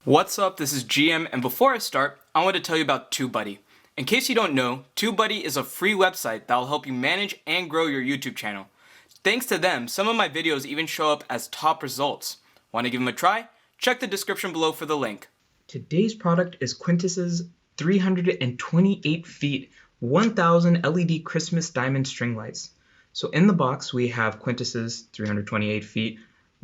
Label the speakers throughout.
Speaker 1: What's up, this is GM, and before I start, I want to tell you about TubeBuddy. In case you don't know, TubeBuddy is a free website that will help you manage and grow your YouTube channel. Thanks to them, some of my videos even show up as top results. Want to give them a try? Check the description below for the link. Today's product is Quntis 328FT 1000 LED Christmas diamond string lights. So in the box we have Quntis 328FT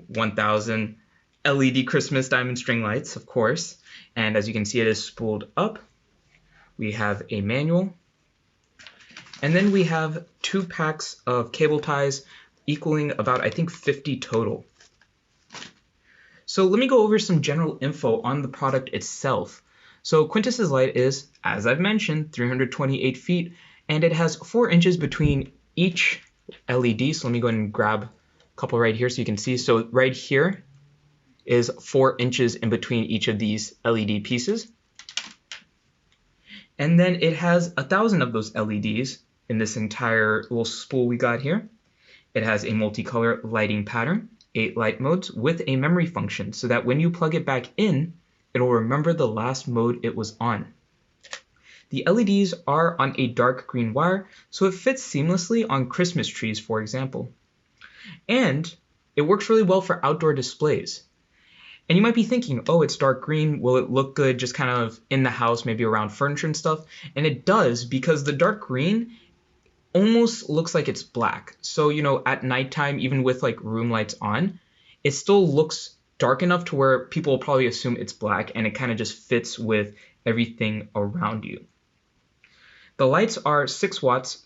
Speaker 1: 1000 LED Christmas diamond string lights, of course, and as you can see it is spooled up. We have a manual, and then we have 2 packs of cable ties equaling about, I think, 50 total. So let me go over some general info on the product itself. So Quntis' light is, as I've mentioned, 328 feet, and it has 4 inches between each LED. So let me go ahead and grab a couple right here so you can see. So right here is 4 inches in between each of these LED pieces. And then it has 1,000 of those LEDs in this entire little spool we got here. It has a multicolor lighting pattern, 8 light modes with a memory function so that when you plug it back in, it'll remember the last mode it was on. The LEDs are on a dark green wire, so it fits seamlessly on Christmas trees, for example. And it works really well for outdoor displays. And you might be thinking, oh, it's dark green, will it look good just kind of in the house, maybe around furniture and stuff? And it does, because the dark green almost looks like it's black. So, you know, at nighttime, even with like room lights on, it still looks dark enough to where people will probably assume it's black, and it kind of just fits with everything around you. The lights are 6 watts,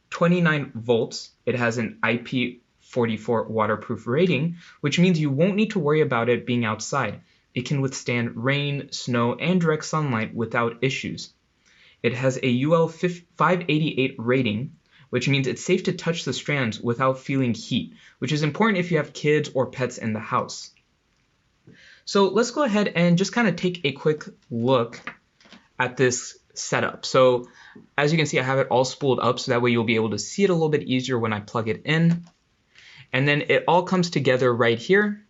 Speaker 1: 29 volts. It has an IP44 waterproof rating, which means you won't need to worry about it being outside. It can withstand rain, snow, and direct sunlight without issues. It has a UL 588 rating, which means it's safe to touch the strands without feeling heat, which is important if you have kids or pets in the house. So let's go ahead and just kind of take a quick look at this setup. So as you can see, I have it all spooled up so that way you'll be able to see it a little bit easier when I plug it in. And then it all comes together right here.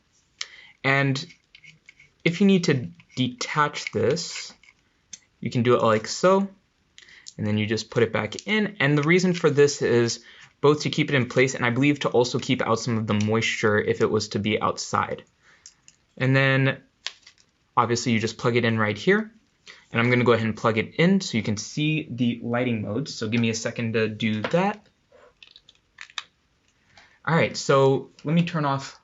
Speaker 1: And if you need to detach this, you can do it like so. And then you just put it back in. And the reason for this is both to keep it in place and I believe to also keep out some of the moisture if it was to be outside. And then obviously you just plug it in right here. And I'm going to go ahead and plug it in so you can see the lighting modes. So give me a second to do that. Alright, so let me turn off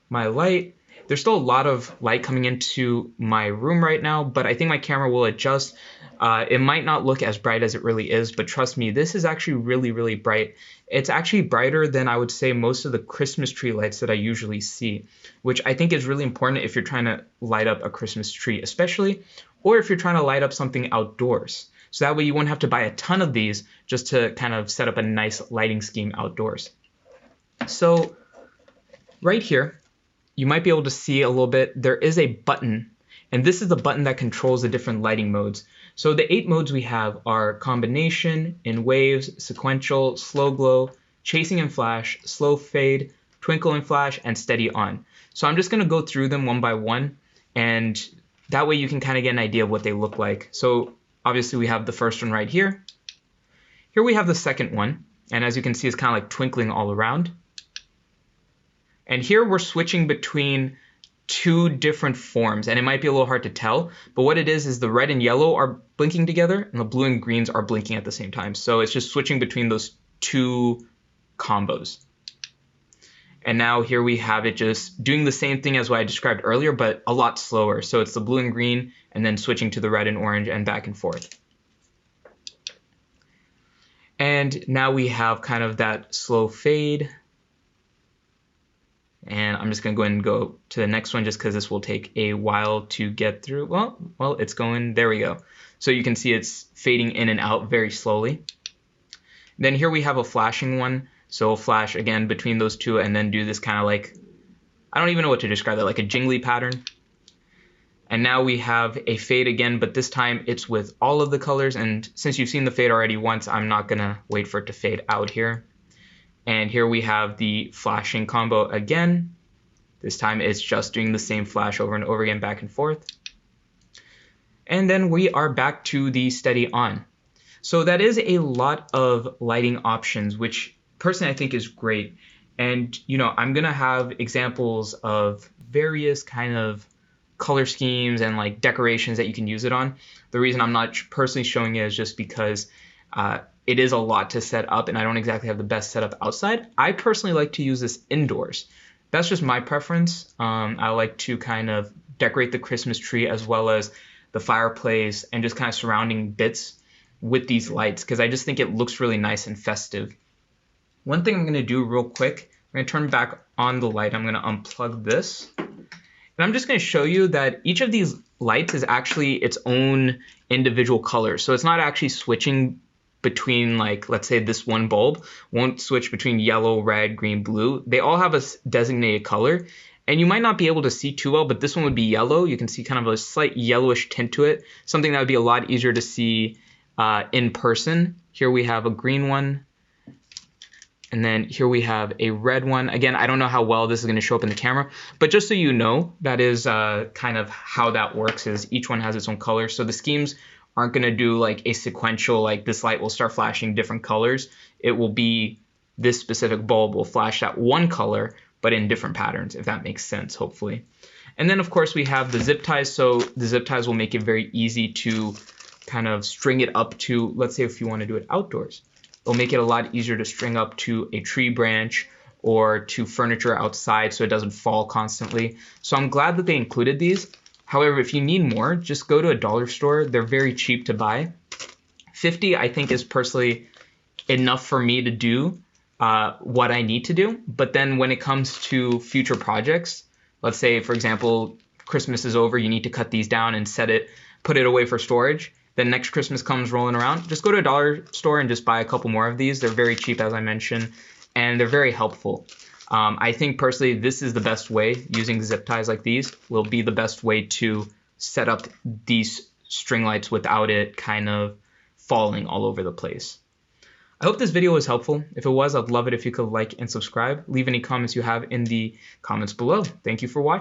Speaker 1: my light. There's still a lot of light coming into my room right now, but I think my camera will adjust. It might not look as bright as it really is, but trust me, this is actually really, really bright. It's actually brighter than I would say most of the Christmas tree lights that I usually see, which I think is really important if you're trying to light up a Christmas tree especially, or if you're trying to light up something outdoors. So that way you won't have to buy a ton of these just to kind of set up a nice lighting scheme outdoors. So right here, you might be able to see a little bit, there is a button, and this is the button that controls the different lighting modes. So the 8 modes we have are combination, in waves, sequential, slow glow, chasing and flash, slow fade, twinkle and flash, and steady on. So I'm just going to go through them one by one, and that way you can kind of get an idea of what they look like. So obviously we have the first one right here. Here we have the second one, and as you can see it's kind of like twinkling all around. And here we're switching between 2 different forms, and it might be a little hard to tell, but what it is the red and yellow are blinking together and the blue and greens are blinking at the same time. So it's just switching between those 2 combos. And now here we have it just doing the same thing as what I described earlier, but a lot slower. So it's the blue and green and then switching to the red and orange and back and forth. And now we have kind of that slow fade. And I'm just going to go ahead and go to the next one just because this will take a while to get through. Well, it's going, there we go. So you can see it's fading in and out very slowly. Then here we have a flashing one. So we'll flash again between those 2 and then do this kind of like, I don't even know what to describe that, like a jingly pattern. And now we have a fade again, but this time it's with all of the colors. And since you've seen the fade already once, I'm not going to wait for it to fade out here. And here we have the flashing combo again. This time it's just doing the same flash over and over again, back and forth. And then we are back to the steady on. So that is a lot of lighting options, which personally I think is great. And, you know, I'm going to have examples of various kind of color schemes and like decorations that you can use it on. The reason I'm not personally showing it is just because it is a lot to set up and I don't exactly have the best setup outside. I personally like to use this indoors. That's just my preference. I like to kind of decorate the Christmas tree as well as the fireplace and just kind of surrounding bits with these lights because I just think it looks really nice and festive. One thing I'm going to do real quick, I'm going to turn back on the light. I'm going to unplug this. And I'm just going to show you that each of these lights is actually its own individual color. So it's not actually switching between, like, let's say this one bulb won't switch between yellow, red, green, blue. They all have a designated color. And you might not be able to see too well, but this one would be yellow. You can see kind of a slight yellowish tint to it, something that would be a lot easier to see in person. Here we have a green one. And then here we have a red one. Again, I don't know how well this is going to show up in the camera, but just so you know, that is kind of how that works, is each one has its own color. So the schemes aren't going to do like a sequential, like this light will start flashing different colors. It will be this specific bulb will flash that one color, but in different patterns, if that makes sense, hopefully. And then, of course, we have the zip ties. So the zip ties will make it very easy to kind of string it up to, let's say if you want to do it outdoors. It'll make it a lot easier to string up to a tree branch or to furniture outside so it doesn't fall constantly. So I'm glad that they included these. However, if you need more, just go to a dollar store. They're very cheap to buy. $50, I think, is personally enough for me to do what I need to do. But then when it comes to future projects, let's say, for example, Christmas is over, you need to cut these down and put it away for storage. Then next Christmas comes rolling around, just go to a dollar store and just buy a couple more of these. They're very cheap, as I mentioned, and they're very helpful. I think personally this is the best way. Using zip ties like these will be the best way to set up these string lights without it kind of falling all over the place. I hope this video was helpful. If it was, I'd love it if you could like and subscribe. Leave any comments you have in the comments below. Thank you for watching.